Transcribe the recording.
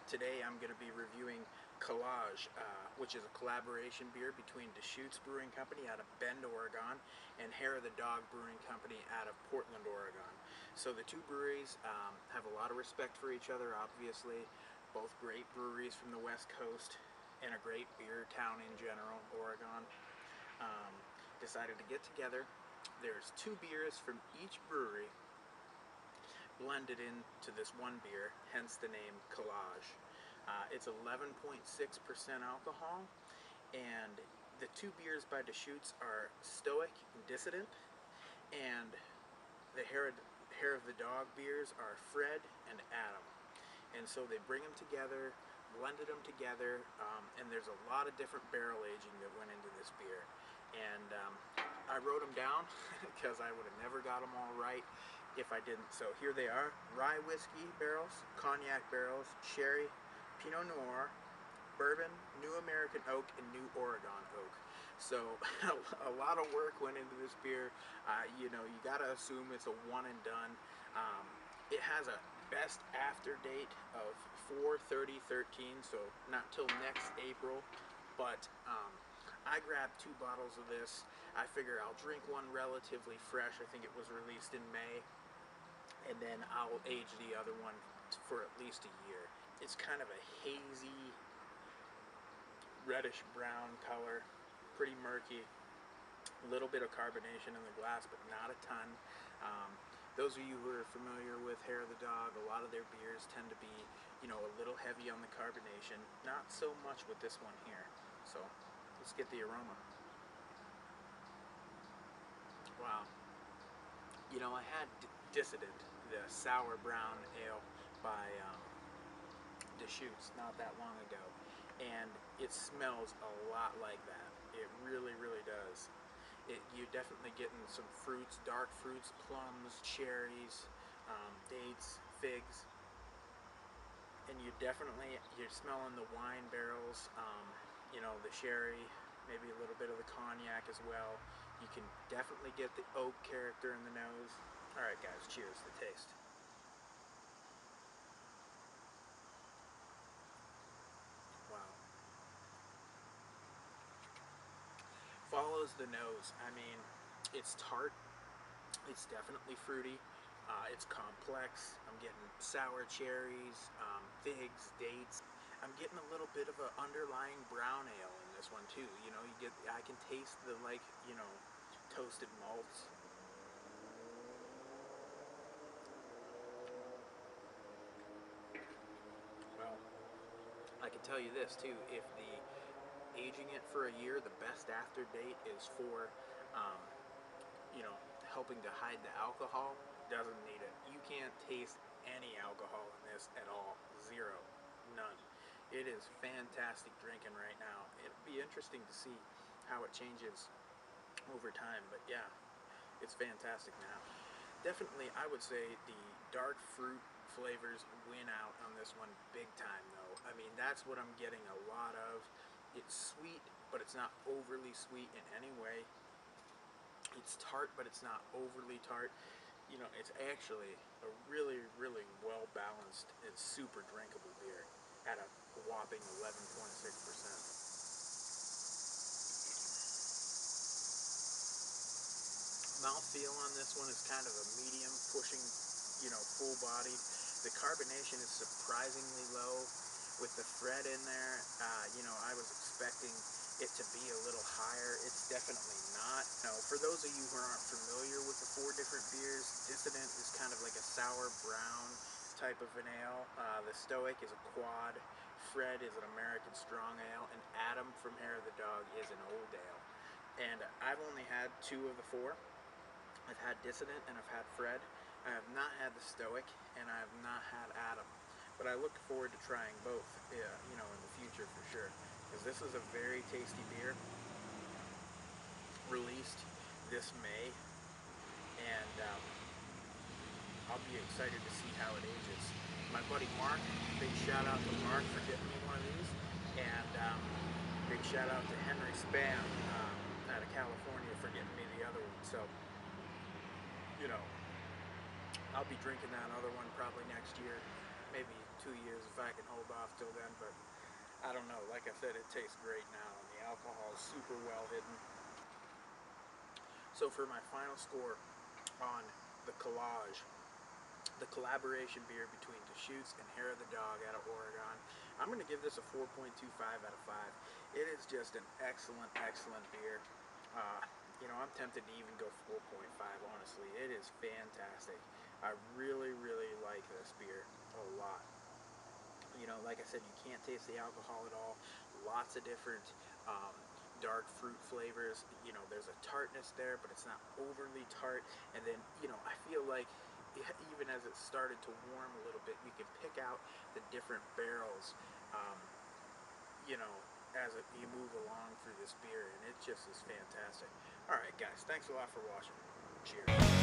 Today I'm going to be reviewing Collage, which is a collaboration beer between Deschutes Brewing Company out of Bend, Oregon, and Hair of the Dog Brewing Company out of Portland, Oregon. So the two breweries have a lot of respect for each other, obviously. Both great breweries from the West Coast and a great beer town in general, Oregon. Decided to get together. There's two beers from each brewery blended into this one beer, hence the name Collage. It's 11.6% alcohol, and the two beers by Deschutes are Stoic and Dissident, and the Hair of the Dog beers are Fred and Adam. And so they bring them together, blended them together, and there's a lot of different barrel aging that went into this beer. And I wrote them down because I would have never got them all right if I didn't. So here they are: rye whiskey barrels, cognac barrels, sherry, Pinot Noir, bourbon, New American Oak, and New Oregon Oak. So a lot of work went into this beer. You know, you gotta assume it's a one and done. It has a best after date of 4/30/13, so not till next April. But I grabbed 2 bottles of this. I figure I'll drink one relatively fresh. I think it was released in May, and then I'll age the other one for at least a year. It's kind of a hazy, reddish brown color, pretty murky. A little bit of carbonation in the glass, but not a ton. Those of you who are familiar with Hair of the Dog, a lot of their beers tend to be, you know, a little heavy on the carbonation. Not so much with this one here. So let's get the aroma. Wow. You know, I had Dissident, the sour brown ale by Deschutes, not that long ago, and it smells a lot like that. It really, really does. You're definitely getting some fruits, dark fruits, plums, cherries, dates, figs, and you're smelling the wine barrels, you know, the sherry, maybe a little bit of the cognac as well. You can definitely get the oak character in the nose. All right, guys, cheers to taste. Wow. Follows the nose. I mean, it's tart. It's definitely fruity. It's complex. I'm getting sour cherries, figs, dates. I'm getting a little bit of an underlying brown ale in this one too. You know, I can taste the, like, you know, toasted malts. Well, I can tell you this too: if the aging it for a year, the best after date is for um, you know, helping to hide the alcohol. Doesn't need it. You can't taste any alcohol in this at all. Zero. None. It is fantastic drinking right now. It'll be interesting to see how it changes over time, but yeah, it's fantastic now. Definitely, I would say the dark fruit flavors win out on this one big time, though. I mean, that's what I'm getting a lot of. It's sweet, but it's not overly sweet in any way. It's tart, but it's not overly tart. You know, it's actually a really, really well-balanced and super drinkable beer at a whopping 11.6%. Mouthfeel on this one is kind of a medium, pushing, you know, full-bodied. The carbonation is surprisingly low with the Fred in there. You know, I was expecting it to be a little higher. It's definitely not. You know, for those of you who aren't familiar with the 4 different beers, Dissident is kind of like a sour brown type of an ale. The Stoic is a quad. Fred is an American strong ale, and Adam from Hair of the Dog is an old ale. And I've only had 2 of the 4. I've had Dissident and I've had Fred. I have not had the Stoic, and I have not had Adam. But I look forward to trying both, you know, in the future for sure. Because this is a very tasty beer, released this May, and I'll be excited to see how it ages. My buddy Mark, big shout out to Mark for getting me one of these, and big shout out to Henry Spam out of California for getting me the other one. So, you know, I'll be drinking that other one probably next year, maybe 2 years if I can hold off till then, but I don't know. Like I said, it tastes great now, and the alcohol is super well hidden. So for my final score on the Collage, the collaboration beer between Deschutes and Hair of the Dog out of Oregon, I'm going to give this a 4.25 out of 5. It is just an excellent, excellent beer. You know, I'm tempted to even go 4.5, honestly. It is fantastic. I really, really like this beer a lot. You know, like I said, you can't taste the alcohol at all. Lots of different um, dark fruit flavors. You know, there's a tartness there, but it's not overly tart. And then, you know, I feel like even as it started to warm a little bit, you can pick out the different barrels, um, you know, as you move along through this beer, and it just is fantastic. All right, guys, thanks a lot for watching. Cheers.